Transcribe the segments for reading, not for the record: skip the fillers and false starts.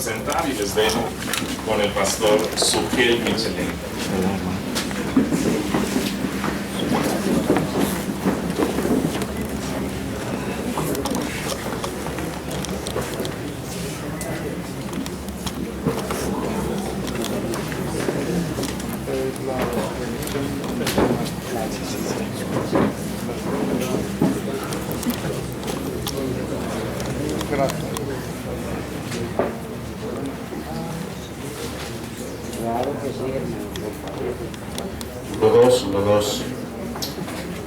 sentar y les dejo con el pastor Sugel Michelin.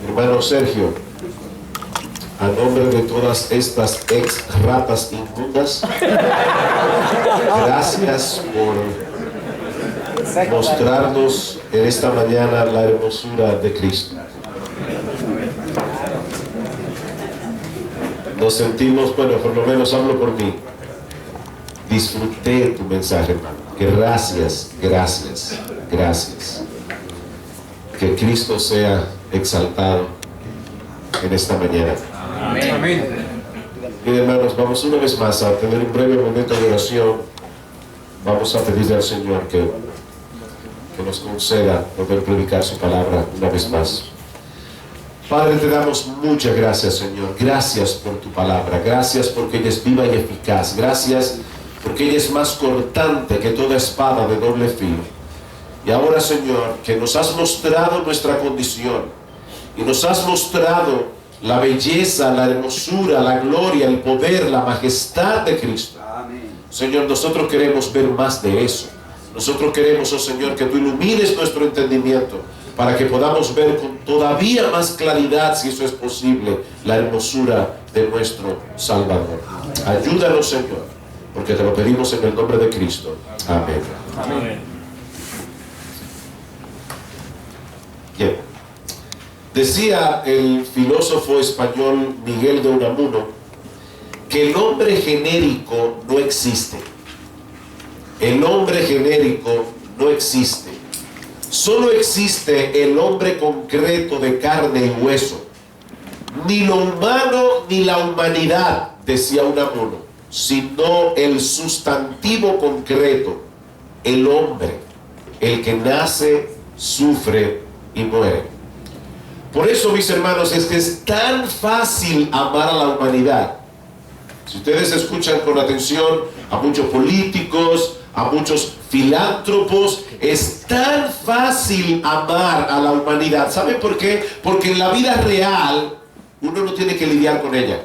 Hermano Sergio, a nombre de todas estas ex ratas inmundas, gracias por mostrarnos en esta mañana la hermosura de Cristo. Nos sentimos, bueno, por lo menos hablo por mí, disfruté tu mensaje, hermano. Gracias, gracias, gracias. Que Cristo sea exaltado en esta mañana. Amén. Bien, hermanos, vamos una vez más a tener un breve momento de oración. Vamos a pedirle al Señor que nos conceda poder predicar su palabra una vez más. Padre, te damos muchas gracias, Señor. Gracias por tu palabra. Gracias porque ella es viva y eficaz. Gracias porque ella es más cortante que toda espada de doble filo. Y ahora, Señor, que nos has mostrado nuestra condición y nos has mostrado la belleza, la hermosura, la gloria, el poder, la majestad de Cristo. Amén. Señor, nosotros queremos ver más de eso. Nosotros queremos, oh Señor, que tú ilumines nuestro entendimiento para que podamos ver con todavía más claridad, si eso es posible, la hermosura de nuestro Salvador. Ayúdanos, Señor, porque te lo pedimos en el nombre de Cristo. Amén. Amén. Bien. Decía el filósofo español Miguel de Unamuno que el hombre genérico no existe. El hombre genérico no existe. Solo existe el hombre concreto de carne y hueso. Ni lo humano ni la humanidad, decía Unamuno, sino el sustantivo concreto, el hombre, el que nace, sufre y muere. Por eso, mis hermanos, es que es tan fácil amar a la humanidad. Si ustedes escuchan con atención a muchos políticos, a muchos filántropos, es tan fácil amar a la humanidad. ¿Saben por qué? Porque en la vida real uno no tiene que lidiar con ella.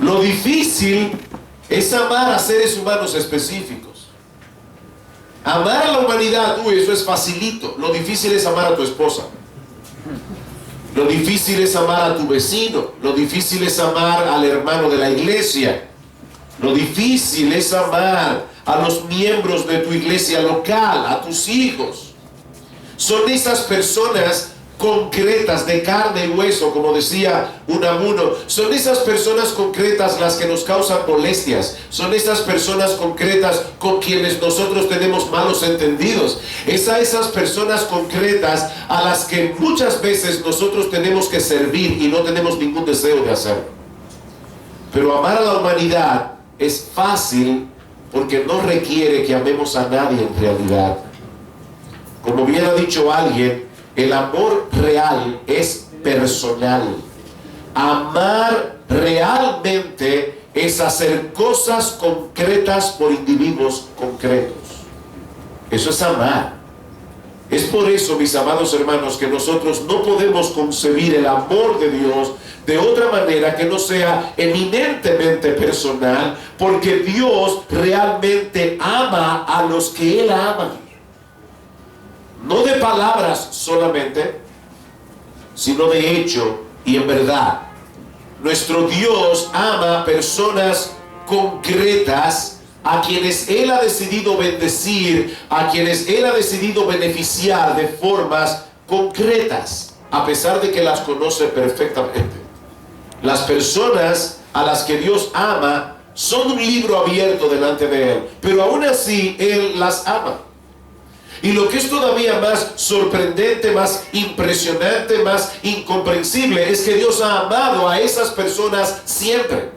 Lo difícil es amar a seres humanos específicos. Amar a la humanidad, eso es facilito. Lo difícil es amar a tu esposa. Lo difícil es amar a tu vecino. Lo difícil es amar al hermano de la iglesia. Lo difícil es amar a los miembros de tu iglesia local, a tus hijos. Son esas personas concretas de carne y hueso, como decía Unamuno. Son esas personas concretas las que nos causan molestias. Son esas personas concretas con quienes nosotros tenemos malos entendidos. Es a esas personas concretas a las que muchas veces nosotros tenemos que servir y no tenemos ningún deseo de hacerlo. Pero amar a la humanidad es fácil porque no requiere que amemos a nadie en realidad. Como bien ha dicho alguien, el amor real es personal. Amar realmente es hacer cosas concretas por individuos concretos. Eso es amar. Es por eso, mis amados hermanos, que nosotros no podemos concebir el amor de Dios de otra manera que no sea eminentemente personal, porque Dios realmente ama a los que Él ama. No de palabras solamente, sino de hecho y en verdad. Nuestro Dios ama a personas concretas a quienes Él ha decidido bendecir, a quienes Él ha decidido beneficiar de formas concretas, a pesar de que las conoce perfectamente. Las personas a las que Dios ama son un libro abierto delante de Él, pero aún así Él las ama. Y lo que es todavía más sorprendente, más impresionante, más incomprensible, es que Dios ha amado a esas personas siempre.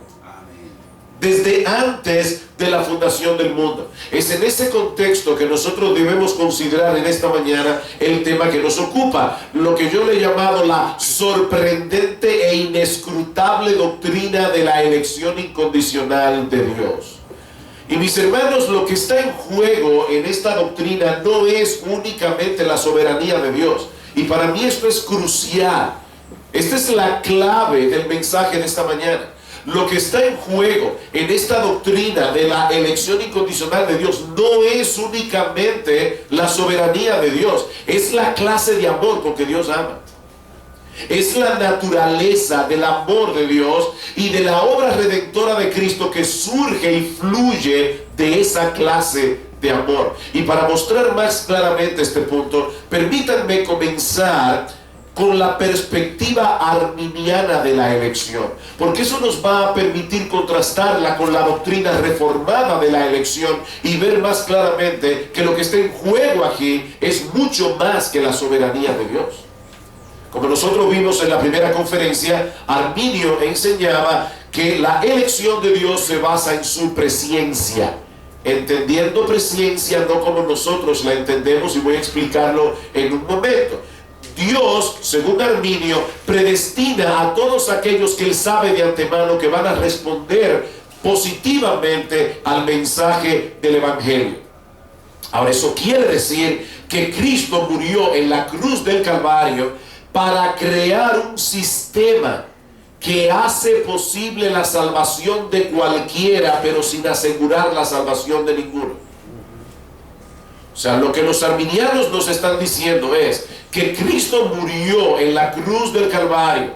desde antes de la fundación del mundo. Es en ese contexto que nosotros debemos considerar en esta mañana el tema que nos ocupa, lo que yo le he llamado la sorprendente e inescrutable doctrina de la elección incondicional de Dios. Y mis hermanos, lo que está en juego en esta doctrina no es únicamente la soberanía de Dios. Y para mí esto es crucial. Esta es la clave del mensaje de esta mañana. Lo que está en juego en esta doctrina de la elección incondicional de Dios no es únicamente la soberanía de Dios, es la clase de amor con que Dios ama. Es la naturaleza del amor de Dios y de la obra redentora de Cristo que surge y fluye de esa clase de amor. Y para mostrar más claramente este punto, permítanme comenzar con la perspectiva arminiana de la elección, porque eso nos va a permitir contrastarla con la doctrina reformada de la elección y ver más claramente que lo que está en juego aquí es mucho más que la soberanía de Dios. Como nosotros vimos en la primera conferencia, Arminio enseñaba que la elección de Dios se basa en su presciencia, entendiendo presciencia no como nosotros la entendemos, y voy a explicarlo en un momento. Dios, según Arminio, predestina a todos aquellos que Él sabe de antemano que van a responder positivamente al mensaje del Evangelio. Ahora, eso quiere decir que Cristo murió en la cruz del Calvario para crear un sistema que hace posible la salvación de cualquiera, pero sin asegurar la salvación de ninguno. O sea, lo que los arminianos nos están diciendo es que Cristo murió en la cruz del Calvario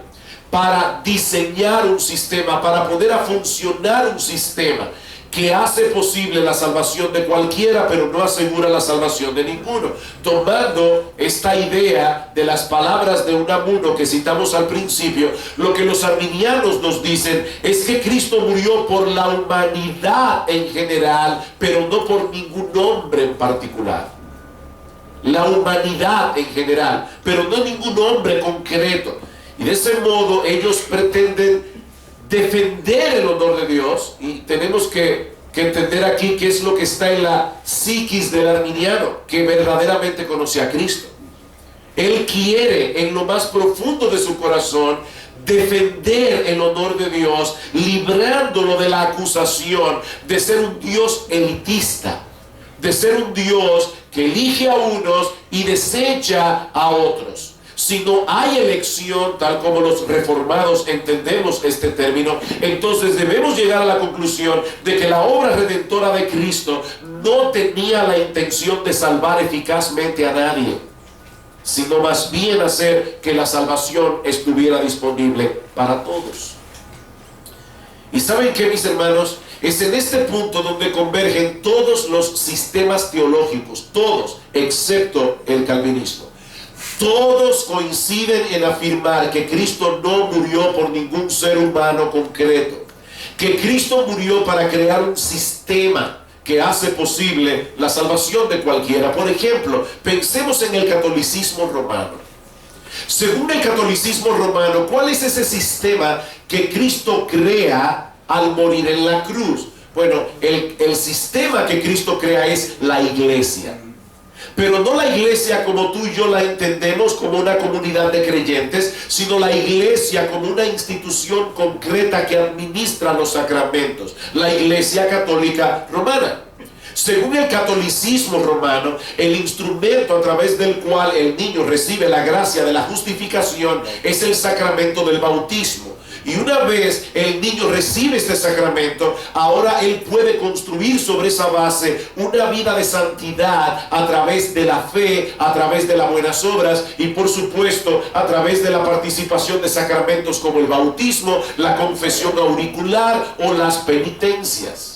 para diseñar un sistema, para poner a funcionar un sistema que hace posible la salvación de cualquiera, pero no asegura la salvación de ninguno. Tomando esta idea de las palabras de Unamuno que citamos al principio, lo que los arminianos nos dicen es que Cristo murió por la humanidad en general, pero no por ningún hombre en particular. La humanidad en general, pero no ningún hombre concreto. Y de ese modo ellos pretenden defender el honor de Dios, y tenemos que entender aquí qué es lo que está en la psiquis del arminiano, que verdaderamente conoce a Cristo. Él quiere en lo más profundo de su corazón defender el honor de Dios, librándolo de la acusación de ser un Dios elitista, de ser un Dios que elige a unos y desecha a otros. Si no hay elección, tal como los reformados entendemos este término, entonces debemos llegar a la conclusión de que la obra redentora de Cristo no tenía la intención de salvar eficazmente a nadie, sino más bien hacer que la salvación estuviera disponible para todos. ¿Y saben qué, mis hermanos? Es en este punto donde convergen todos los sistemas teológicos, todos, excepto el calvinismo. Todos coinciden en afirmar que Cristo no murió por ningún ser humano concreto, que Cristo murió para crear un sistema que hace posible la salvación de cualquiera. Por ejemplo, pensemos en el catolicismo romano. Según el catolicismo romano, ¿cuál es ese sistema que Cristo crea al morir en la cruz? Bueno, el sistema que Cristo crea es la iglesia. Pero no la iglesia como tú y yo la entendemos, como una comunidad de creyentes, sino la iglesia como una institución concreta que administra los sacramentos, la Iglesia Católica Romana. Según el catolicismo romano, el instrumento a través del cual el niño recibe la gracia de la justificación es el sacramento del bautismo. Y una vez el niño recibe este sacramento, ahora él puede construir sobre esa base una vida de santidad a través de la fe, a través de las buenas obras y por supuesto a través de la participación de sacramentos como el bautismo, la confesión auricular o las penitencias.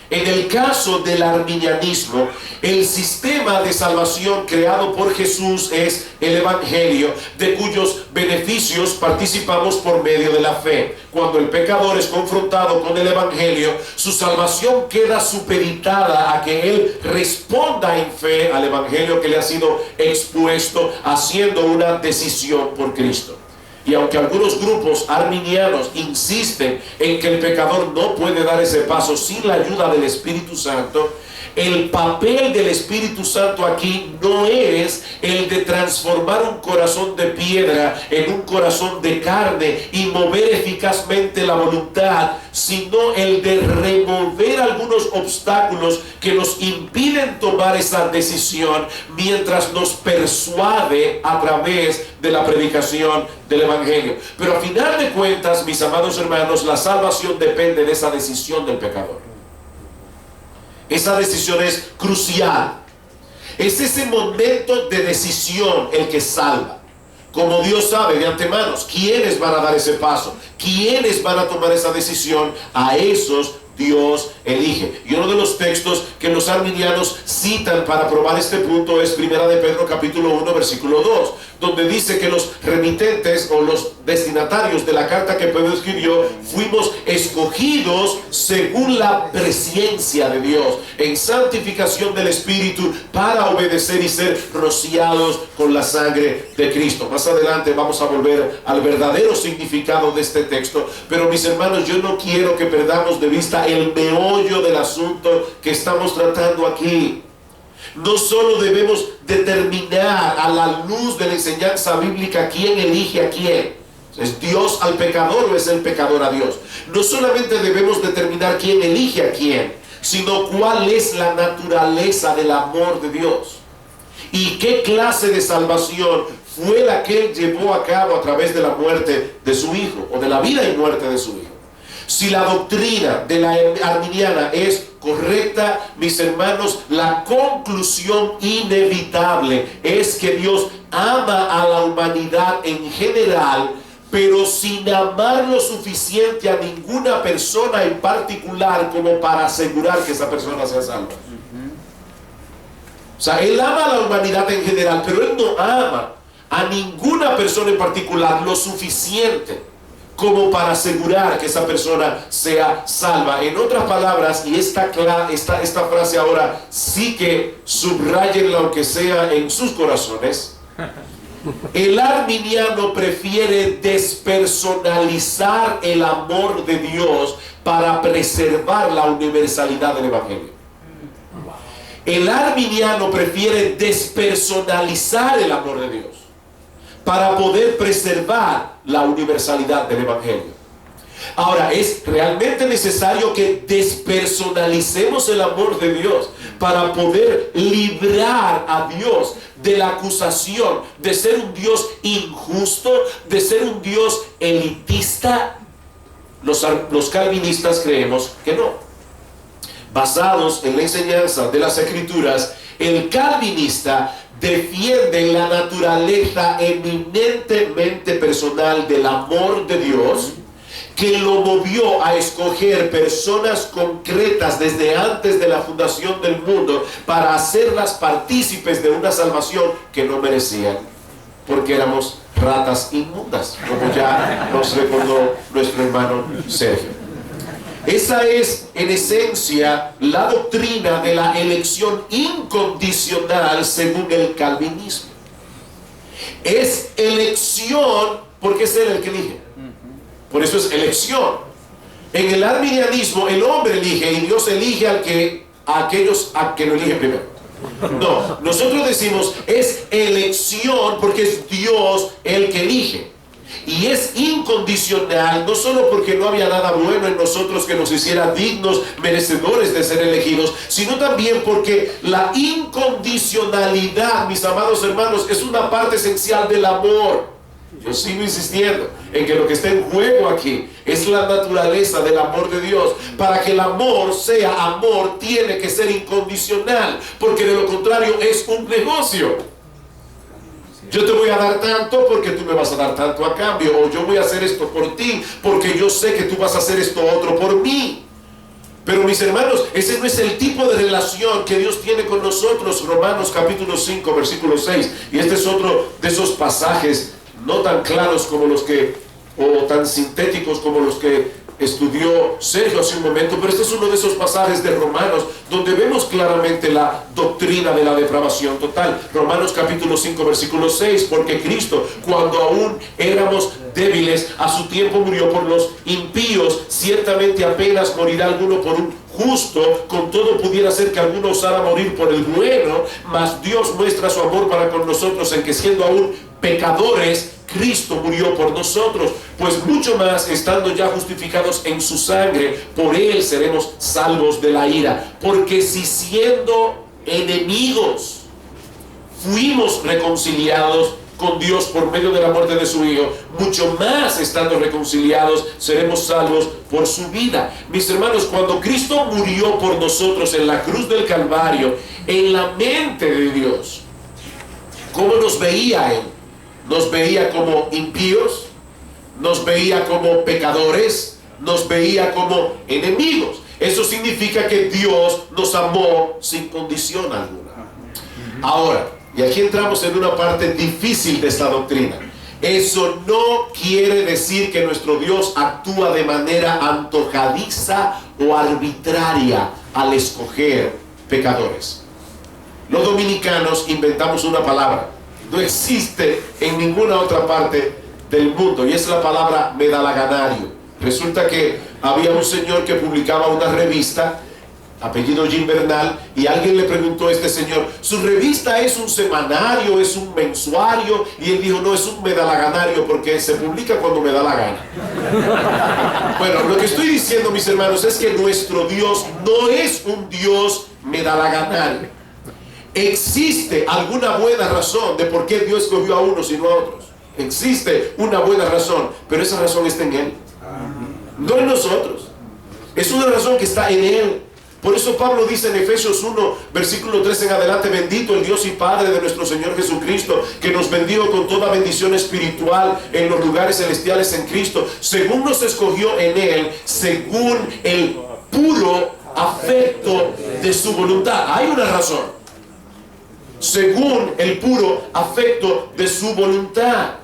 En el caso del arminianismo, el sistema de salvación creado por Jesús es el Evangelio, de cuyos beneficios participamos por medio de la fe. Cuando el pecador es confrontado con el Evangelio, su salvación queda supeditada a que él responda en fe al Evangelio que le ha sido expuesto, haciendo una decisión por Cristo. Y aunque algunos grupos arminianos insisten en que el pecador no puede dar ese paso sin la ayuda del Espíritu Santo, el papel del Espíritu Santo aquí no es el de transformar un corazón de piedra en un corazón de carne y mover eficazmente la voluntad, sino el de remover algunos obstáculos que nos impiden tomar esa decisión mientras nos persuade a través de la predicación del Evangelio. Pero a final de cuentas, mis amados hermanos, la salvación depende de esa decisión del pecador. Esa decisión es crucial. Es ese momento de decisión el que salva. Como Dios sabe de antemano quiénes van a dar ese paso, quiénes van a tomar esa decisión, a esos Dios elige. Y uno de los textos que los arminianos citan para probar este punto es 1 de Pedro capítulo 1 versículo 2, donde dice que los remitentes o los destinatarios de la carta que Pedro escribió fuimos escogidos según la presciencia de Dios en santificación del Espíritu para obedecer y ser rociados con la sangre de Cristo. Más adelante vamos a volver al verdadero significado de este texto, pero mis hermanos, yo no quiero que perdamos de vista el meollo del asunto que estamos tratando aquí. No solo debemos determinar a la luz de la enseñanza bíblica quién elige a quién. ¿Es Dios al pecador o es el pecador a Dios? No solamente debemos determinar quién elige a quién, sino cuál es la naturaleza del amor de Dios. Y qué clase de salvación fue la que Él llevó a cabo a través de la muerte de su Hijo, o de la vida y muerte de su Hijo. Si la doctrina de la arminiana es correcta, mis hermanos, la conclusión inevitable es que Dios ama a la humanidad en general, pero sin amar lo suficiente a ninguna persona en particular como para asegurar que esa persona sea salva. O sea, Él ama a la humanidad en general, pero Él no ama a ninguna persona en particular lo suficiente como para asegurar que esa persona sea salva. En otras palabras, y esta frase ahora sí que subrayenla aunque sea en sus corazones, el arminiano prefiere despersonalizar el amor de Dios para preservar la universalidad del Evangelio. El arminiano prefiere despersonalizar el amor de Dios para poder preservar la universalidad del Evangelio. Ahora, es realmente necesario que despersonalicemos el amor de Dios para poder librar a Dios de la acusación de ser un Dios injusto, de ser un Dios elitista. Los calvinistas creemos que no. Basados en la enseñanza de las Escrituras, el calvinista defiende la naturaleza eminentemente personal del amor de Dios, que lo movió a escoger personas concretas desde antes de la fundación del mundo para hacerlas partícipes de una salvación que no merecían, porque éramos ratas inmundas, como ya nos recordó nuestro hermano Sergio. Esa es, en esencia, la doctrina de la elección incondicional según el calvinismo. Es elección porque es Él el que elige. Por eso es elección. En el arminianismo, el hombre elige y Dios elige a aquellos a que lo eligen primero. No, nosotros decimos es elección porque es Dios el que elige. Y es incondicional, no solo porque no había nada bueno en nosotros que nos hiciera dignos, merecedores de ser elegidos, sino también porque la incondicionalidad, mis amados hermanos, es una parte esencial del amor. Yo sigo insistiendo en que lo que está en juego aquí es la naturaleza del amor de Dios. Para que el amor sea amor, tiene que ser incondicional, porque de lo contrario es un negocio. Yo te voy a dar tanto porque tú me vas a dar tanto a cambio, o yo voy a hacer esto por ti porque yo sé que tú vas a hacer esto otro por mí. Pero mis hermanos, ese no es el tipo de relación que Dios tiene con nosotros. Romanos capítulo 5 versículo 6, y este es otro de esos pasajes no tan claros como los que, o tan sintéticos como los que estudió Sergio hace un momento, pero este es uno de esos pasajes de Romanos donde vemos claramente la doctrina de la depravación total. Romanos capítulo 5 versículo 6, porque Cristo, cuando aún éramos débiles, a su tiempo murió por los impíos. Ciertamente apenas morirá alguno por un justo, con todo pudiera ser que alguno osara morir por el bueno, mas Dios muestra su amor para con nosotros en que, siendo aún pecadores, Cristo murió por nosotros. Pues mucho más, estando ya justificados en su sangre, por él seremos salvos de la ira. Porque si siendo enemigos fuimos reconciliados con Dios por medio de la muerte de su Hijo, mucho más, estando reconciliados, seremos salvos por su vida. Mis hermanos, cuando Cristo murió por nosotros en la cruz del Calvario, en la mente de Dios, ¿cómo nos veía Él? Nos veía como impíos, nos veía como pecadores, nos veía como enemigos. Eso significa que Dios nos amó sin condición alguna. Ahora, y aquí entramos en una parte difícil de esta doctrina. Eso no quiere decir que nuestro Dios actúa de manera antojadiza o arbitraria al escoger pecadores. Los dominicanos inventamos una palabra. No existe en ninguna otra parte del mundo, y es la palabra medalaganario. Resulta que había un señor que publicaba una revista, apellido Jim Bernal, y alguien le preguntó a este señor: ¿su revista es un semanario, es un mensuario? Y él dijo: no, es un medalaganario, porque se publica cuando me da la gana. Bueno, lo que estoy diciendo, mis hermanos, es que nuestro Dios no es un Dios medalaganario. Existe alguna buena razón de por qué Dios escogió a unos y no a otros. Existe una buena razón, pero esa razón está en Él, no en nosotros. Es una razón que está en Él. Por eso Pablo dice en Efesios 1, versículo 3 en adelante: bendito el Dios y Padre de nuestro Señor Jesucristo, que nos bendijo con toda bendición espiritual en los lugares celestiales en Cristo, según nos escogió en Él, según el puro afecto de su voluntad. Hay una razón: según el puro afecto de su voluntad.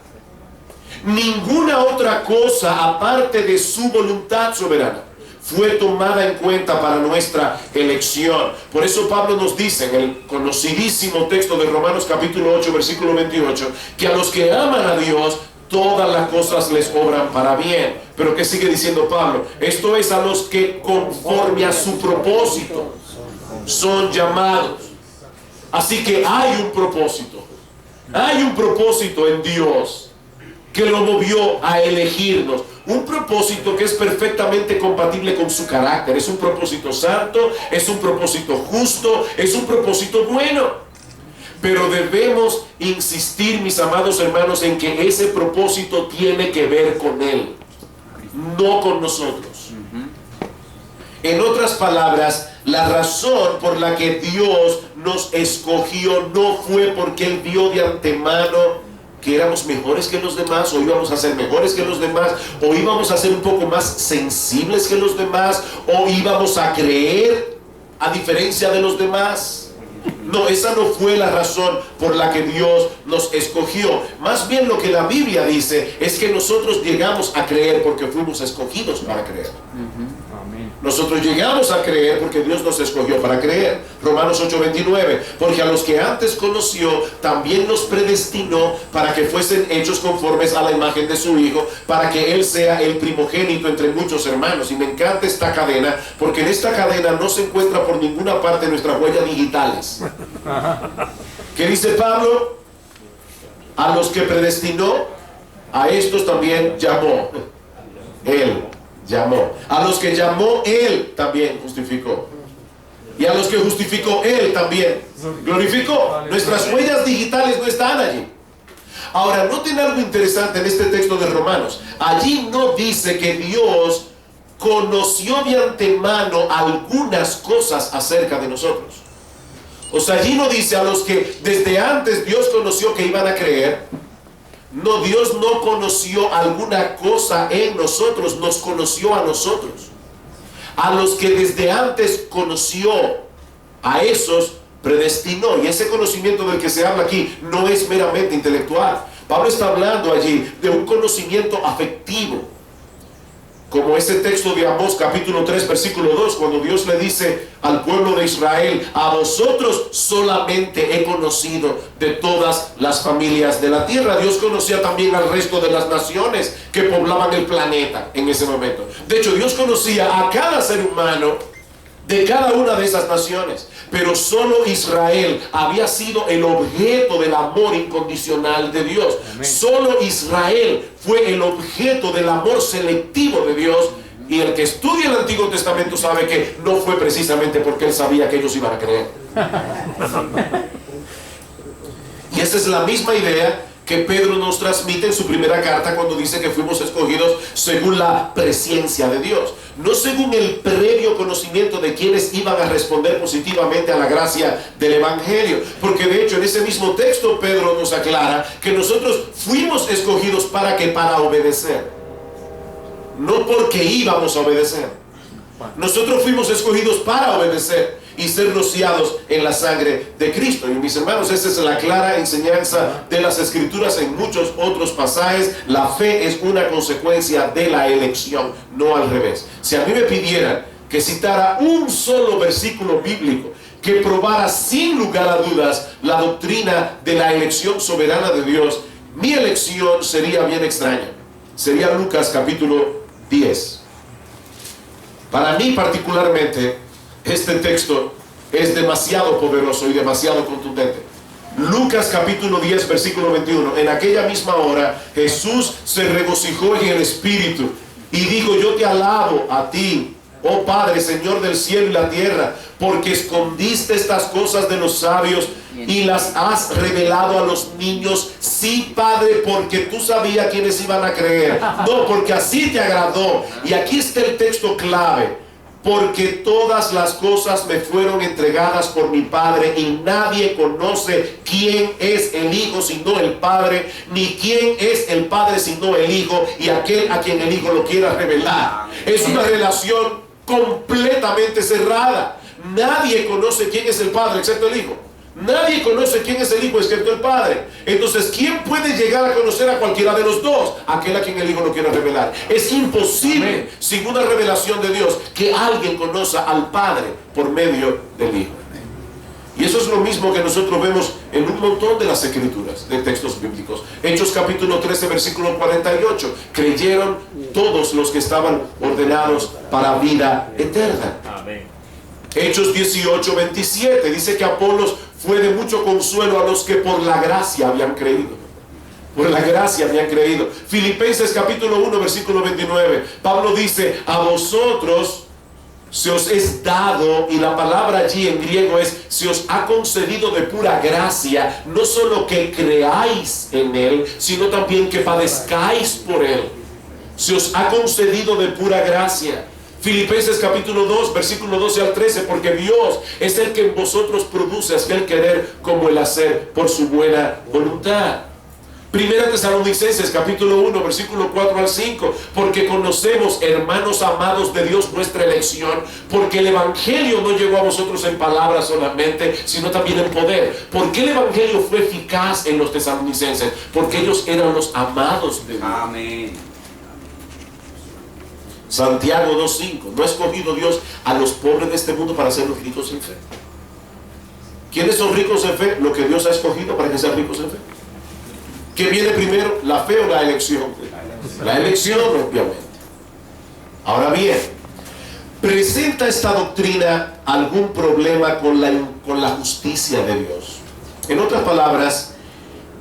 Ninguna otra cosa aparte de su voluntad soberana fue tomada en cuenta para nuestra elección. Por eso Pablo nos dice en el conocidísimo texto de Romanos capítulo 8 versículo 28, que a los que aman a Dios todas las cosas les obran para bien. Pero ¿qué sigue diciendo Pablo? Esto es, a los que conforme a su propósito son llamados. Así que hay un propósito en Dios que lo movió a elegirnos. Un propósito que es perfectamente compatible con su carácter. Es un propósito santo, es un propósito justo, es un propósito bueno. Pero debemos insistir, mis amados hermanos, en que ese propósito tiene que ver con Él, no con nosotros. En otras palabras, la razón por la que Dios nos escogió no fue porque Él vio de antemano que éramos mejores que los demás, o íbamos a ser mejores que los demás, o íbamos a ser un poco más sensibles que los demás, o íbamos a creer a diferencia de los demás. No, esa no fue la razón por la que Dios nos escogió. Más bien lo que la Biblia dice es que nosotros llegamos a creer porque fuimos escogidos para creer. Nosotros llegamos a creer porque Dios nos escogió para creer. Romanos 8:29, porque a los que antes conoció también los predestinó para que fuesen hechos conformes a la imagen de su Hijo, para que Él sea el primogénito entre muchos hermanos. Y me encanta esta cadena, porque en esta cadena no se encuentra por ninguna parte nuestras huellas digitales. ¿Qué dice Pablo? A los que predestinó, a estos también llamó. Él llamó. A los que llamó, Él también justificó. Y a los que justificó, Él también glorificó. Nuestras huellas digitales no están allí. Ahora, noten algo interesante en este texto de Romanos. Allí no dice que Dios conoció de antemano algunas cosas acerca de nosotros. O sea, allí no dice a los que desde antes Dios conoció que iban a creer. No, Dios no conoció alguna cosa en nosotros, nos conoció a nosotros. A los que desde antes conoció, a esos predestinó. Y ese conocimiento del que se habla aquí no es meramente intelectual. Pablo está hablando allí de un conocimiento afectivo, como ese texto de Amós capítulo 3 versículo 2, cuando Dios le dice al pueblo de Israel: a vosotros solamente he conocido de todas las familias de la tierra. Dios conocía también al resto de las naciones que poblaban el planeta en ese momento. De hecho, Dios conocía a cada ser humano de cada una de esas naciones, pero solo Israel había sido el objeto del amor incondicional de Dios. Amén. Solo Israel fue el objeto del amor selectivo de Dios, y el que estudia el Antiguo Testamento sabe que no fue precisamente porque él sabía que ellos iban a creer. Y esa es la misma idea que Pedro nos transmite en su primera carta cuando dice que fuimos escogidos según la presciencia de Dios, no según el previo conocimiento de quienes iban a responder positivamente a la gracia del Evangelio. Porque de hecho en ese mismo texto Pedro nos aclara que nosotros fuimos escogidos para obedecer, no porque íbamos a obedecer. Nosotros fuimos escogidos para obedecer y ser rociados en la sangre de Cristo. Y mis hermanos, esa es la clara enseñanza de las Escrituras en muchos otros pasajes. La fe es una consecuencia de la elección, no al revés. Si a mí me pidieran que citara un solo versículo bíblico que probara sin lugar a dudas la doctrina de la elección soberana de Dios, mi elección sería bien extraña. Sería Lucas capítulo 10. Para mí particularmente, este texto es demasiado poderoso y demasiado contundente. Lucas capítulo 10 versículo 21. En aquella misma hora Jesús se regocijó en el Espíritu y dijo: yo te alabo a ti, oh Padre, Señor del cielo y la tierra, porque escondiste estas cosas de los sabios y las has revelado a los niños. Sí, Padre, porque tú sabías quiénes iban a creer. No, porque así te agradó. Y aquí está el texto clave: porque todas las cosas me fueron entregadas por mi Padre, y nadie conoce quién es el Hijo sino el Padre, ni quién es el Padre sino el Hijo, y aquel a quien el Hijo lo quiera revelar. Es una relación completamente cerrada. Nadie conoce quién es el Padre excepto el Hijo. Nadie conoce quién es el Hijo excepto el Padre. Entonces, ¿quién puede llegar a conocer a cualquiera de los dos? Aquel a quien el Hijo no quiera revelar. Es imposible, amén, sin una revelación de Dios, que alguien conozca al Padre por medio del Hijo. Y eso es lo mismo que nosotros vemos en un montón de las Escrituras, de textos bíblicos. Hechos capítulo 13 versículo 48. Creyeron todos los que estaban ordenados para vida eterna. Amén. Hechos 18 27 dice que Apolos fue de mucho consuelo a los que por la gracia habían creído. Por la gracia habían creído. Filipenses capítulo 1 versículo 29. Pablo dice: a vosotros se os es dado, y la palabra allí en griego es: se os ha concedido de pura gracia, no solo que creáis en Él, sino también que padezcáis por Él. Se os ha concedido de pura gracia. Filipenses capítulo 2 versículo 12 al 13. Porque Dios es el que en vosotros produce así el querer como el hacer por su buena voluntad. Primera Tesalonicenses capítulo 1 versículo 4 al 5. Porque conocemos, hermanos amados de Dios, vuestra elección, porque el Evangelio no llegó a vosotros en palabras solamente, sino también en poder. ¿Por qué el Evangelio fue eficaz en los tesalonicenses? Porque ellos eran los amados de Dios. Amén. Santiago 2.5. ¿No ha escogido Dios a los pobres de este mundo para hacerlos ricos en fe? ¿Quiénes son ricos en fe? Lo que Dios ha escogido para que sean ricos en fe. ¿Qué viene primero, la fe o la elección? La elección, obviamente. Ahora bien, ¿presenta esta doctrina algún problema con la justicia de Dios? En otras palabras,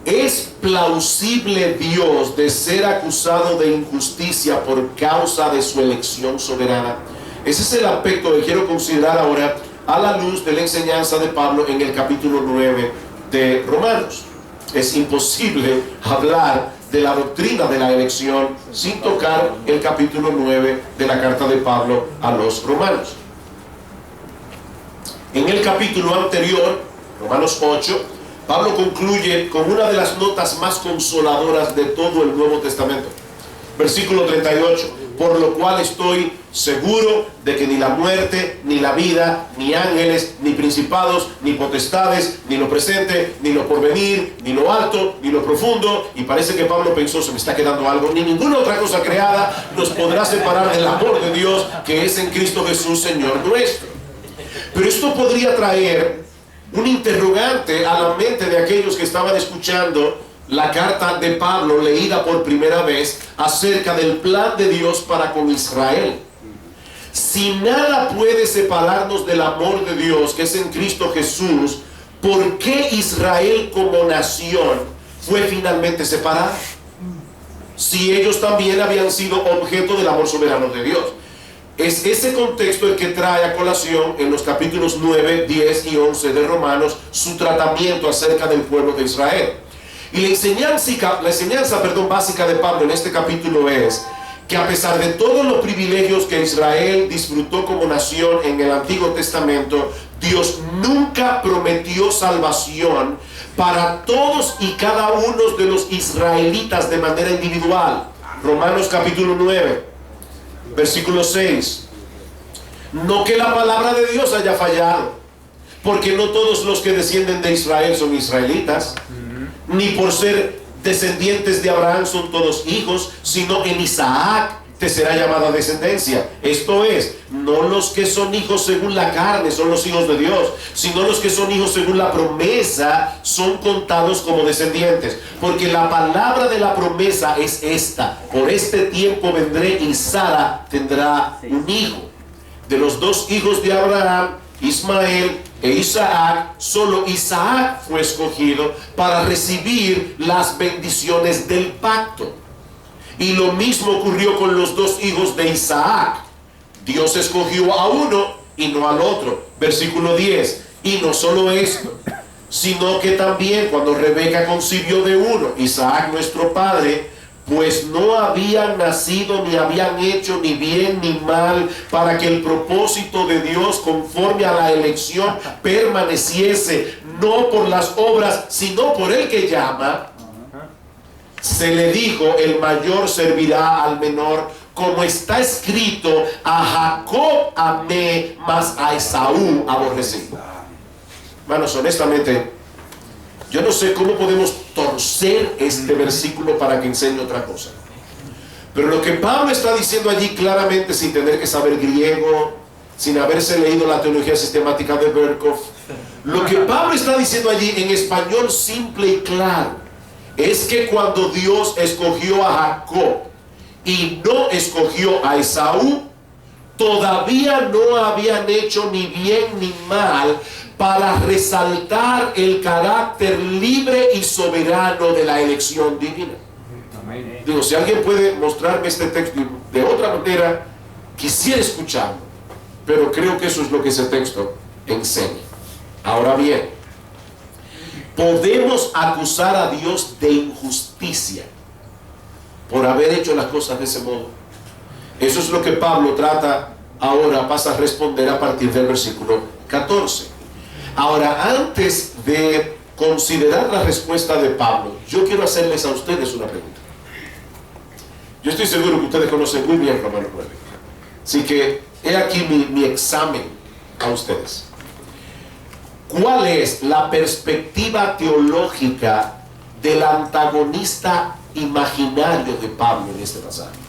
¿es plausible Dios de ser acusado de injusticia por causa de su elección soberana? Ese es el aspecto que quiero considerar ahora a la luz de la enseñanza de Pablo en el capítulo 9 de Romanos. Es imposible hablar de la doctrina de la elección sin tocar el capítulo 9 de la carta de Pablo a los romanos. En el capítulo anterior, Romanos 8, Pablo concluye con una de las notas más consoladoras de todo el Nuevo Testamento. Versículo 38. por lo cual estoy seguro de que ni la muerte, ni la vida, ni ángeles, ni principados, ni potestades, ni lo presente, ni lo porvenir, ni lo alto, ni lo profundo, y parece que Pablo pensó, se me está quedando algo, ni ninguna otra cosa creada nos podrá separar del amor de Dios que es en Cristo Jesús, Señor nuestro. Pero esto podría traer un interrogante a la mente de aquellos que estaban escuchando la carta de Pablo leída por primera vez acerca del plan de Dios para con Israel. Si nada puede separarnos del amor de Dios que es en Cristo Jesús, ¿por qué Israel como nación fue finalmente separada? Si ellos también habían sido objeto del amor soberano de Dios. Es ese contexto el que trae a colación en los capítulos 9, 10 y 11 de Romanos su tratamiento acerca del pueblo de Israel. Y la enseñanza básica de Pablo en este capítulo es que a pesar de todos los privilegios que Israel disfrutó como nación en el Antiguo Testamento, Dios nunca prometió salvación para todos y cada uno de los israelitas de manera individual. Romanos capítulo 9, versículo 6. No que la palabra de Dios haya fallado, porque no todos los que descienden de Israel son israelitas, ni por ser descendientes de Abraham son todos hijos, sino en Isaac te será llamada descendencia. Esto es, no los que son hijos según la carne son los hijos de Dios, sino los que son hijos según la promesa son contados como descendientes. Porque la palabra de la promesa es esta: por este tiempo vendré y Sara tendrá un hijo. De los dos hijos de Abraham, Ismael e Isaac, solo Isaac fue escogido para recibir las bendiciones del pacto. Y lo mismo ocurrió con los dos hijos de Isaac. Dios escogió a uno y no al otro. Versículo 10. Y no solo esto, sino que también cuando Rebeca concibió de uno, Isaac nuestro padre, pues no habían nacido ni habían hecho ni bien ni mal, para que el propósito de Dios conforme a la elección permaneciese, no por las obras, sino por el que llama. Se le dijo: el mayor servirá al menor, como está escrito: a Jacob amé, mas a Esaú aborrecí. Hermanos, honestamente, yo no sé cómo podemos torcer este versículo para que enseñe otra cosa. Pero lo que Pablo está diciendo allí claramente, sin tener que saber griego, sin haberse leído la teología sistemática de Berkov, lo que Pablo está diciendo allí en español simple y claro es que cuando Dios escogió a Jacob y no escogió a Esaú, todavía no habían hecho ni bien ni mal para resaltar el carácter libre y soberano de la elección divina. Digo, si alguien puede mostrarme este texto de otra manera, quisiera escucharlo, pero creo que eso es lo que ese texto enseña. Ahora bien, podemos acusar a Dios de injusticia por haber hecho las cosas de ese modo. Eso es lo que Pablo pasa a responder a partir del versículo 14. Ahora, antes de considerar la respuesta de Pablo, yo quiero hacerles a ustedes una pregunta. Yo estoy seguro que ustedes conocen muy bien Romanos 9. Así que he aquí mi examen a ustedes. ¿Cuál es la perspectiva teológica del antagonista imaginario de Pablo en este pasaje?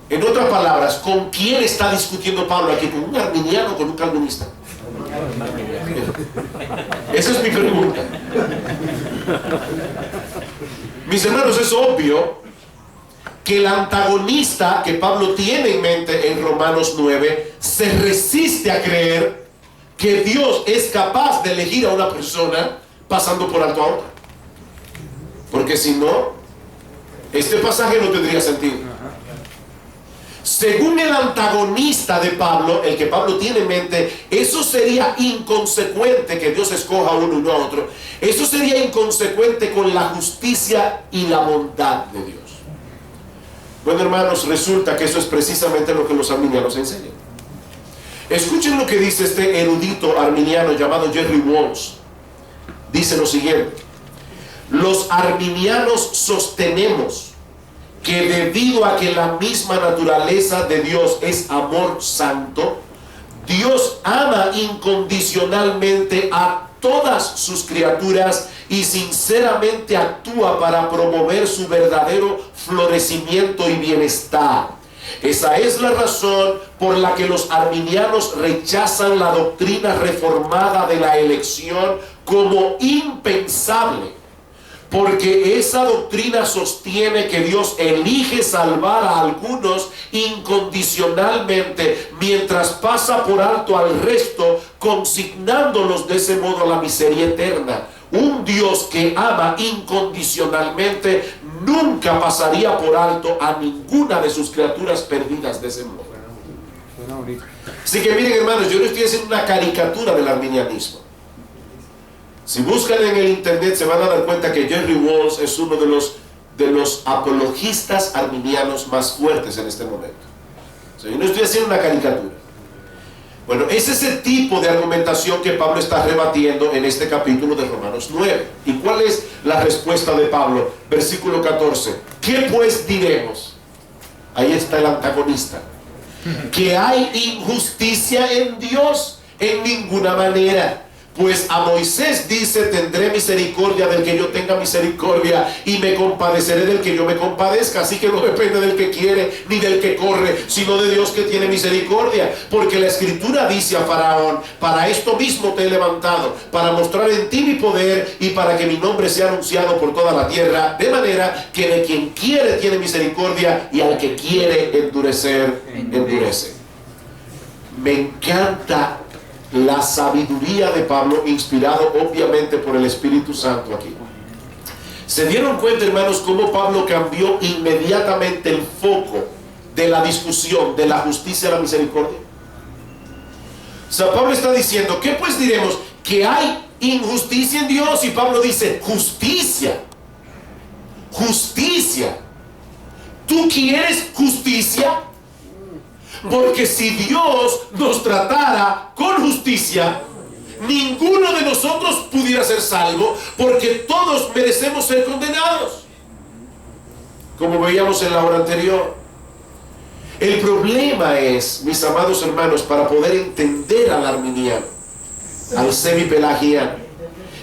En otras palabras, ¿con quién está discutiendo Pablo aquí? ¿Con un arminiano o con un calvinista? Esa es mi pregunta. Mis hermanos, es obvio que el antagonista que Pablo tiene en mente en Romanos 9 se resiste a creer que Dios es capaz de elegir a una persona pasando por alto a otra. Porque si no, este pasaje no tendría sentido. Según el antagonista de Pablo, el que Pablo tiene en mente, eso sería inconsecuente que Dios escoja a uno y no a otro. Eso sería inconsecuente con la justicia y la bondad de Dios. Bueno, hermanos, resulta que eso es precisamente lo que los arminianos enseñan. Escuchen lo que dice este erudito arminiano llamado Jerry Walls. Dice lo siguiente: los arminianos sostenemos que debido a que la misma naturaleza de Dios es amor santo, Dios ama incondicionalmente a todas sus criaturas y sinceramente actúa para promover su verdadero florecimiento y bienestar. Esa es la razón por la que los arminianos rechazan la doctrina reformada de la elección como impensable, porque esa doctrina sostiene que Dios elige salvar a algunos incondicionalmente mientras pasa por alto al resto, consignándolos de ese modo a la miseria eterna. Un Dios que ama incondicionalmente nunca pasaría por alto a ninguna de sus criaturas perdidas de ese modo. Así que miren, hermanos, yo no estoy haciendo una caricatura del arminianismo. Si buscan en el internet se van a dar cuenta que Jerry Walls es uno de los apologistas arminianos más fuertes en este momento. O sea, yo no estoy haciendo una caricatura. Bueno, es ese tipo de argumentación que Pablo está rebatiendo en este capítulo de Romanos 9. ¿Y cuál es la respuesta de Pablo? Versículo 14. ¿Qué pues diremos? Ahí está el antagonista. ¿Que hay injusticia en Dios? En ninguna manera. Pues a Moisés dice: tendré misericordia del que yo tenga misericordia y me compadeceré del que yo me compadezca. Así que no depende del que quiere ni del que corre, sino de Dios que tiene misericordia. Porque la Escritura dice a Faraón: para esto mismo te he levantado, para mostrar en ti mi poder y para que mi nombre sea anunciado por toda la tierra. De manera que de quien quiere tiene misericordia y al que quiere endurecer, endurece. Me encanta la sabiduría de Pablo, inspirado obviamente por el Espíritu Santo aquí. ¿Se dieron cuenta, hermanos, cómo Pablo cambió inmediatamente el foco de la discusión de la justicia a la misericordia? O sea, Pablo está diciendo: ¿qué pues diremos? Que hay injusticia en Dios. Y Pablo dice: justicia. Justicia. ¿Tú quieres justicia? Porque si Dios nos tratara con justicia, ninguno de nosotros pudiera ser salvo, porque todos merecemos ser condenados, como veíamos en la hora anterior. El problema es, mis amados hermanos, para poder entender al arminiano, al semipelagiano,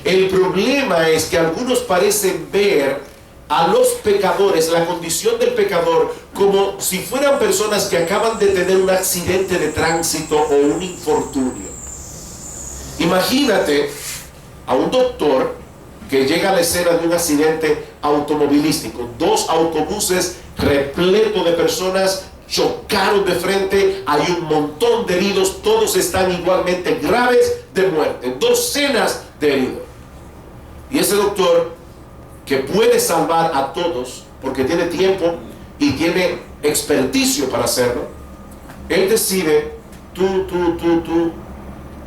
el problema es que algunos parecen ver a los pecadores, la condición del pecador, como si fueran personas que acaban de tener un accidente de tránsito o un infortunio. Imagínate a un doctor que llega a la escena de un accidente automovilístico. 2 autobuses repletos de personas chocaron de frente, hay un montón de heridos, todos están igualmente graves de muerte, docenas de heridos. Y ese doctor, que puede salvar a todos porque tiene tiempo y tiene experticio para hacerlo, él decide: tú,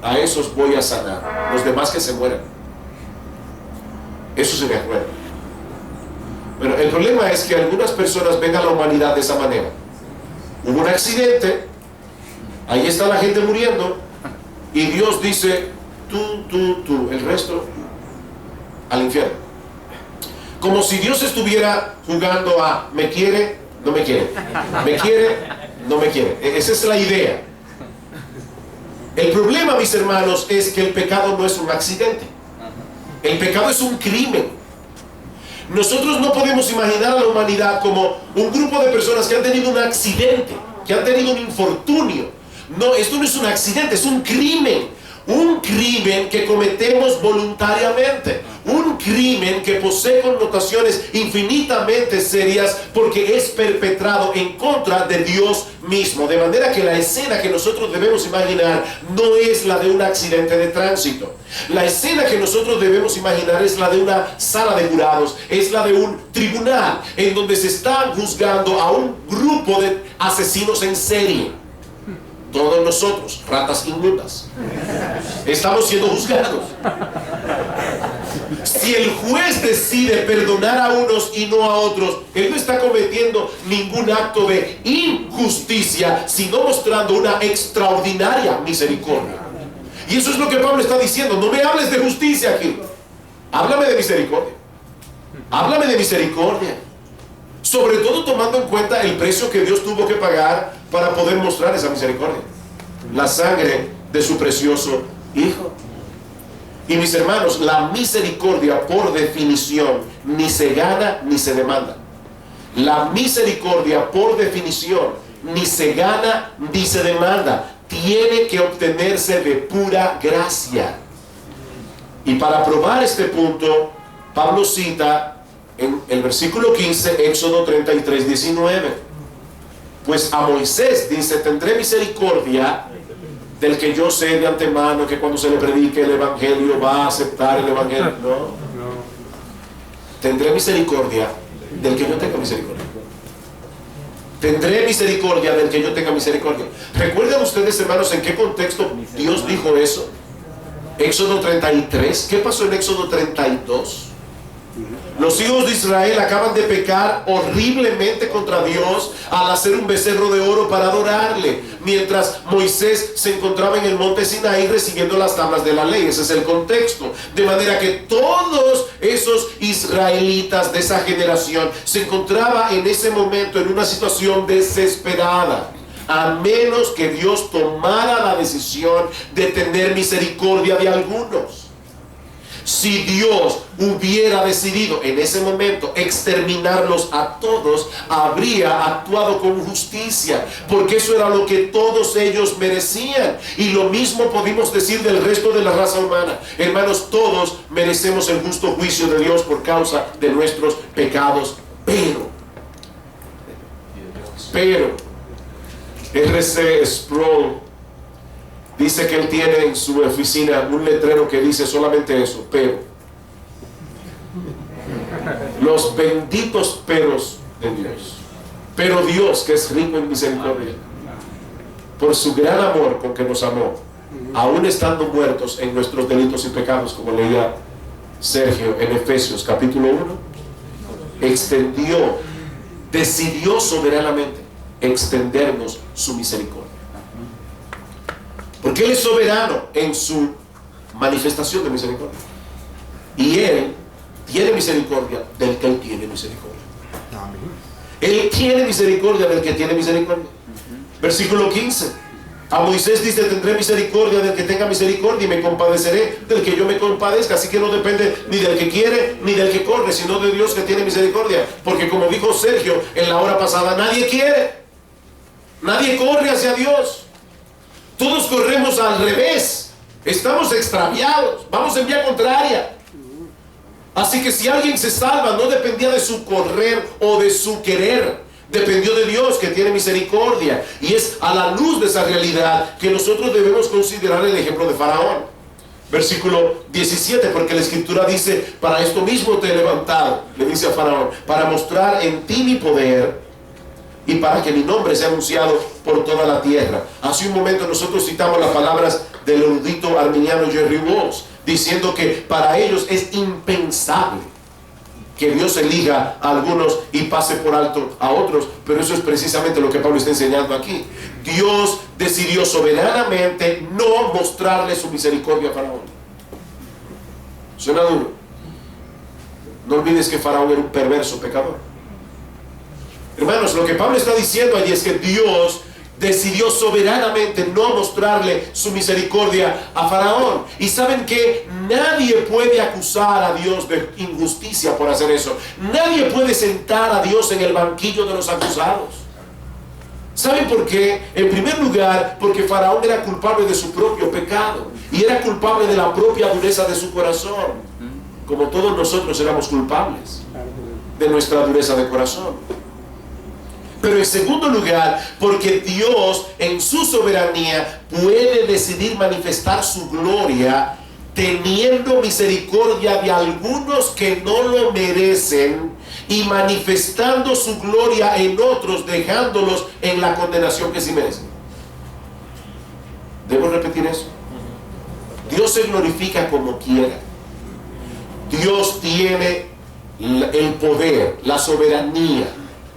a esos voy a sanar, los demás que se mueran. Eso se me acuerda. Pero el problema es que algunas personas ven a la humanidad de esa manera. Hubo un accidente, ahí está la gente muriendo, y Dios dice: tú, el resto al infierno. Como si Dios estuviera jugando a me quiere, no me quiere, me quiere, no me quiere. Esa es la idea. El problema, mis hermanos, es que el pecado no es un accidente. El pecado es un crimen. Nosotros no podemos imaginar a la humanidad como un grupo de personas que han tenido un accidente, que han tenido un infortunio. No, esto no es un accidente, es un crimen. Un crimen que cometemos voluntariamente. Un crimen que posee connotaciones infinitamente serias porque es perpetrado en contra de Dios mismo. De manera que la escena que nosotros debemos imaginar no es la de un accidente de tránsito. La escena que nosotros debemos imaginar es la de una sala de jurados, es la de un tribunal en donde se está juzgando a un grupo de asesinos en serie. Todos nosotros, ratas inmundas, estamos siendo juzgados. Si el juez decide perdonar a unos y no a otros, él no está cometiendo ningún acto de injusticia, sino mostrando una extraordinaria misericordia. Y eso es lo que Pablo está diciendo. No me hables de justicia aquí, háblame de misericordia. Háblame de misericordia. O Sobre todo tomando en cuenta el precio que Dios tuvo que pagar para poder mostrar esa misericordia. La sangre de su precioso Hijo. Y mis hermanos, la misericordia por definición ni se gana ni se demanda. La misericordia por definición ni se gana ni se demanda. Tiene que obtenerse de pura gracia. Y para probar este punto, Pablo cita en el versículo 15, Éxodo 33, 19. Pues a Moisés dice: tendré misericordia del que yo sé de antemano que cuando se le predique el evangelio va a aceptar el evangelio. No. Tendré misericordia del que yo tenga misericordia. Tendré misericordia del que yo tenga misericordia. ¿Recuerdan ustedes, hermanos, en qué contexto Dios dijo eso? Éxodo 33. ¿Qué pasó en Éxodo 32? Los hijos de Israel acaban de pecar horriblemente contra Dios al hacer un becerro de oro para adorarle, mientras Moisés se encontraba en el monte Sinaí recibiendo las tablas de la ley. Ese es el contexto. De manera que todos esos israelitas de esa generación se encontraban en ese momento en una situación desesperada, a menos que Dios tomara la decisión de tener misericordia de algunos. Si Dios hubiera decidido en ese momento exterminarlos a todos, habría actuado con justicia, porque eso era lo que todos ellos merecían. Y lo mismo podemos decir del resto de la raza humana. Hermanos, todos merecemos el justo juicio de Dios por causa de nuestros pecados. Pero R.C. Sproul dice que él tiene en su oficina un letrero que dice solamente eso: pero. Los benditos peros de Dios. Pero Dios, que es rico en misericordia, por su gran amor con que nos amó, aún estando muertos en nuestros delitos y pecados, como leía Sergio en Efesios capítulo 1, decidió soberanamente extendernos su misericordia. Porque Él es soberano en su manifestación de misericordia. Y Él tiene misericordia del que Él tiene misericordia. Él tiene misericordia del que tiene misericordia. Versículo 15. A Moisés dice: tendré misericordia del que tenga misericordia y me compadeceré del que yo me compadezca. Así que no depende ni del que quiere ni del que corre, sino de Dios que tiene misericordia. Porque como dijo Sergio en la hora pasada, nadie quiere, nadie corre hacia Dios. Todos corremos al revés. Estamos extraviados, vamos en vía contraria. Así que si alguien se salva, no dependía de su correr o de su querer, dependió de Dios que tiene misericordia. Y es a la luz de esa realidad que nosotros debemos considerar el ejemplo de Faraón. Versículo 17, porque la Escritura dice: para esto mismo te he levantado, le dice a Faraón, para mostrar en ti mi poder y para que mi nombre sea anunciado por toda la tierra. Hace un momento nosotros citamos las palabras del erudito arminiano Jerry Walls, diciendo que para ellos es impensable que Dios elija a algunos y pase por alto a otros. Pero eso es precisamente lo que Pablo está enseñando aquí. Dios decidió soberanamente no mostrarle su misericordia a Faraón. Suena duro. No olvides que Faraón era un perverso pecador. Hermanos, lo que Pablo está diciendo allí es que Dios decidió soberanamente no mostrarle su misericordia a Faraón. Y saben que nadie puede acusar a Dios de injusticia por hacer eso. Nadie puede sentar a Dios en el banquillo de los acusados. ¿Saben por qué? En primer lugar, porque Faraón era culpable de su propio pecado y era culpable de la propia dureza de su corazón, como todos nosotros éramos culpables de nuestra dureza de corazón. Pero en segundo lugar, porque Dios en su soberanía puede decidir manifestar su gloria teniendo misericordia de algunos que no lo merecen y manifestando su gloria en otros, dejándolos en la condenación que sí merecen. ¿Debo repetir eso? Dios se glorifica como quiera. Dios tiene el poder, la soberanía,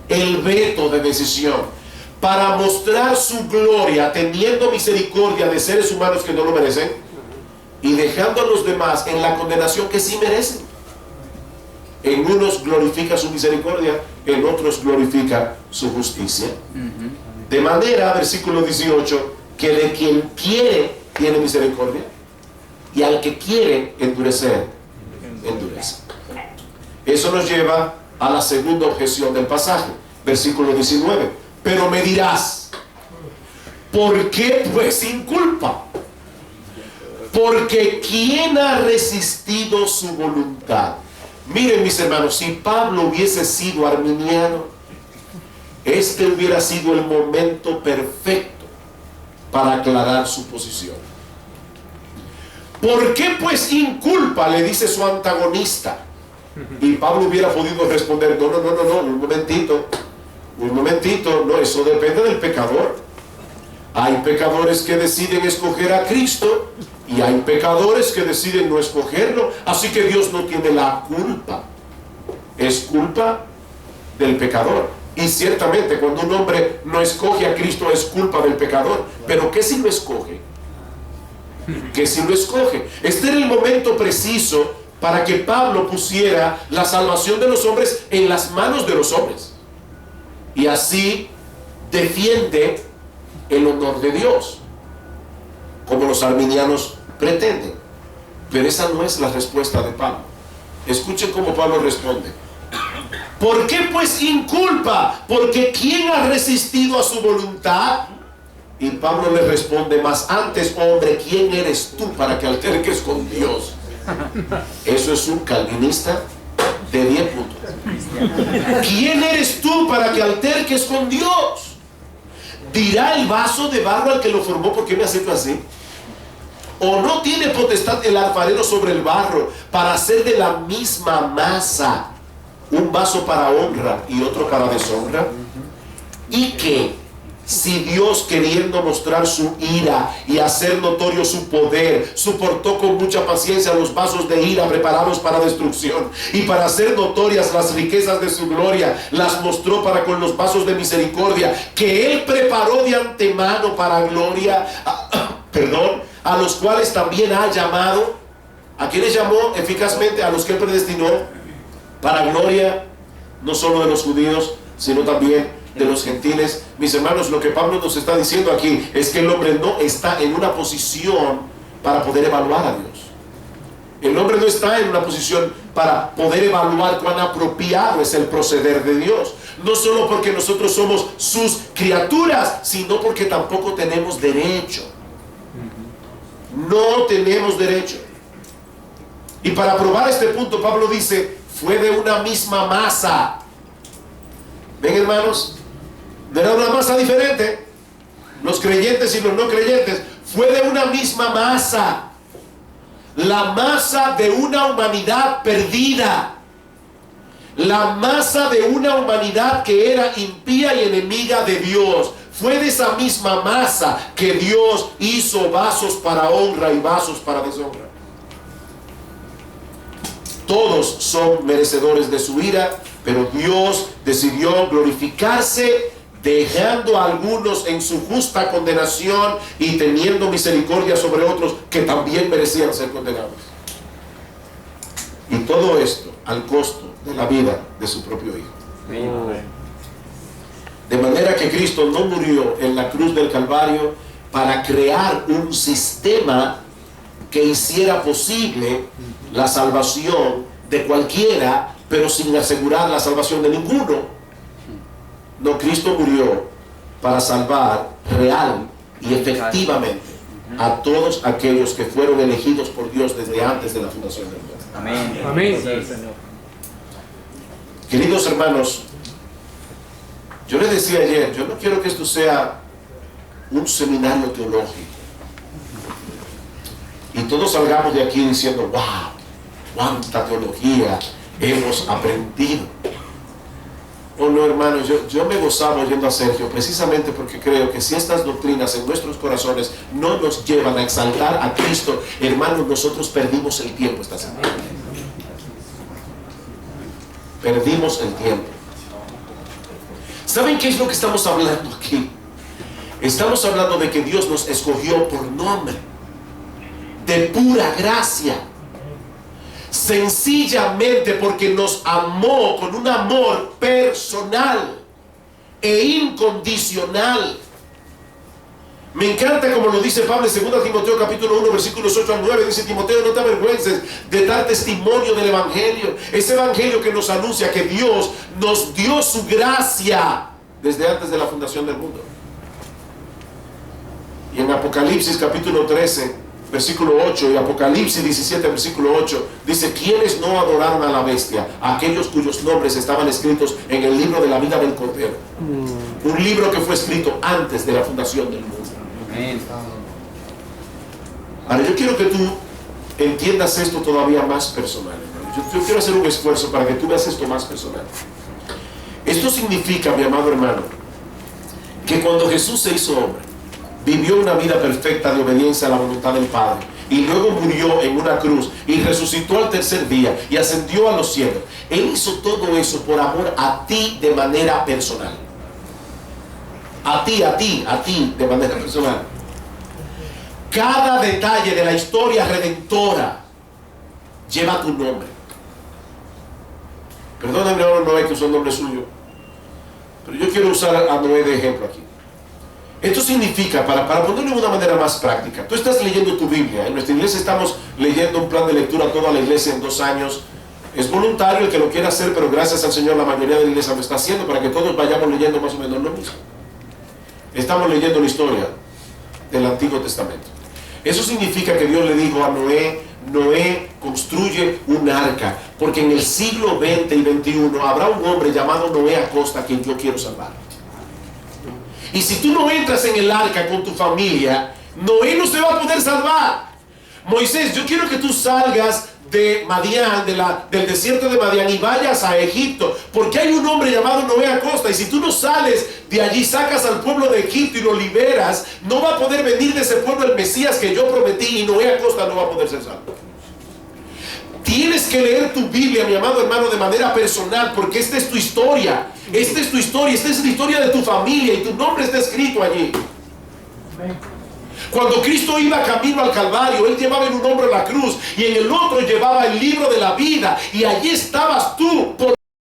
el veto de decisión para mostrar su gloria teniendo misericordia de seres humanos que no lo merecen y dejando a los demás en la condenación que sí merecen. En unos glorifica su misericordia, en otros glorifica su justicia. De manera, versículo 18, que de quien quiere tiene misericordia, y al que quiere endurecer, endurece. Eso nos lleva a la segunda objeción del pasaje, versículo 19. Pero me dirás, ¿por qué pues inculpa? Porque ¿quién ha resistido su voluntad? Miren, mis hermanos, si Pablo hubiese sido arminiano, este hubiera sido el momento perfecto para aclarar su posición. ¿Por qué pues inculpa?, le dice su antagonista. Y Pablo hubiera podido responder, no, un momentito, no, eso depende del pecador. Hay pecadores que deciden escoger a Cristo y hay pecadores que deciden no escogerlo, así que Dios no tiene la culpa. Es culpa del pecador. Y ciertamente cuando un hombre no escoge a Cristo es culpa del pecador. Pero ¿qué si lo escoge? ¿Qué si lo escoge? Este era el momento preciso para que Pablo pusiera la salvación de los hombres en las manos de los hombres. Y así defiende el honor de Dios, como los arminianos pretenden. Pero esa no es la respuesta de Pablo. Escuchen cómo Pablo responde. ¿Por qué pues inculpa? Porque ¿quién ha resistido a su voluntad? Y Pablo le responde, más antes, hombre, ¿quién eres tú para que alterques con Dios? Eso es un calvinista de 10 puntos. ¿Quién eres tú para que alterques con Dios? ¿Dirá el vaso de barro al que lo formó, por qué me has hecho así? ¿O no tiene potestad el alfarero sobre el barro para hacer de la misma masa un vaso para honra y otro para deshonra? ¿Y qué? Si Dios, queriendo mostrar su ira y hacer notorio su poder, soportó con mucha paciencia los vasos de ira preparados para destrucción, y para hacer notorias las riquezas de su gloria, las mostró para con los vasos de misericordia, que Él preparó de antemano para gloria, a los cuales también ha llamado. ¿A quiénes llamó eficazmente? A los que Él predestinó para gloria, no solo de los judíos, sino también de los gentiles. Mis hermanos, lo que Pablo nos está diciendo aquí es que el hombre no está en una posición para poder evaluar a Dios. El hombre no está en una posición para poder evaluar cuán apropiado es el proceder de Dios. No solo porque nosotros somos sus criaturas, sino porque tampoco tenemos derecho. No tenemos derecho. Y para probar este punto, Pablo dice, fue de una misma masa. ¿Ven, hermanos? No era una masa diferente. Los creyentes y los no creyentes. Fue de una misma masa. La masa de una humanidad perdida. La masa de una humanidad que era impía y enemiga de Dios. Fue de esa misma masa que Dios hizo vasos para honra y vasos para deshonra. Todos son merecedores de su ira, pero Dios decidió glorificarse dejando a algunos en su justa condenación y teniendo misericordia sobre otros que también merecían ser condenados. Y todo esto al costo de la vida de su propio Hijo. De manera que Cristo no murió en la cruz del Calvario para crear un sistema que hiciera posible la salvación de cualquiera, pero sin asegurar la salvación de ninguno. No, Cristo murió para salvar real y efectivamente a todos aquellos que fueron elegidos por Dios desde antes de la fundación del mundo. Amén. Amén. Queridos hermanos, yo les decía ayer, yo no quiero que esto sea un seminario teológico y todos salgamos de aquí diciendo, wow, cuánta teología hemos aprendido. Oh no, hermanos, yo me gozaba oyendo a Sergio precisamente porque creo que si estas doctrinas en nuestros corazones no nos llevan a exaltar a Cristo, hermanos, nosotros perdimos el tiempo esta semana. Perdimos el tiempo. ¿Saben qué es lo que estamos hablando aquí? Estamos hablando de que Dios nos escogió por nombre, de pura gracia. Sencillamente porque nos amó con un amor personal e incondicional. Me encanta como lo dice Pablo en 2 Timoteo capítulo 1 versículos 8 al 9. Dice: Timoteo, no te avergüences de dar testimonio del evangelio. Ese evangelio que nos anuncia que Dios nos dio su gracia desde antes de la fundación del mundo. Y en Apocalipsis capítulo 13 versículo 8 y Apocalipsis 17 versículo 8 dice: ¿quiénes no adoraron a la bestia? Aquellos cuyos nombres estaban escritos en el libro de la vida del Cordero. Un libro que fue escrito antes de la fundación del mundo. Ahora yo quiero que tú entiendas esto todavía más personal, hermano. Yo quiero hacer un esfuerzo para que tú veas esto más personal. Esto significa, mi amado hermano, que cuando Jesús se hizo hombre, vivió una vida perfecta de obediencia a la voluntad del Padre, y luego murió en una cruz y resucitó al tercer día y ascendió a los cielos. Él hizo todo eso por amor a ti de manera personal. A ti de manera personal. Cada detalle de la historia redentora lleva tu nombre. Perdóname ahora, Noé, que usa el nombre suyo, pero yo quiero usar a Noé de ejemplo aquí. Esto significa, para ponerlo de una manera más práctica, tú estás leyendo tu Biblia. En nuestra iglesia estamos leyendo un plan de lectura a toda la iglesia en 2 años. Es voluntario el que lo quiera hacer, pero gracias al Señor la mayoría de la iglesia lo está haciendo para que todos vayamos leyendo más o menos lo mismo. Estamos leyendo la historia del Antiguo Testamento. Eso significa que Dios le dijo a Noé: Noé, construye un arca, porque en el siglo 20 y 21 habrá un hombre llamado Noé Acosta a quien yo quiero salvar. Y si tú no entras en el arca con tu familia, Noé no se va a poder salvar. Moisés, yo quiero que tú salgas de Madián, del desierto de Madián, y vayas a Egipto, porque hay un hombre llamado Noé Acosta, y si tú no sales de allí, sacas al pueblo de Egipto y lo liberas, no va a poder venir de ese pueblo el Mesías que yo prometí, y Noé Acosta no va a poder ser salvo. Tienes que leer tu Biblia, mi amado hermano, de manera personal, porque esta es tu historia. Esta es tu historia, esta es la historia de tu familia, y tu nombre está escrito allí. Cuando Cristo iba camino al Calvario, Él llevaba en un hombro la cruz y en el otro llevaba el libro de la vida, y allí estabas tú por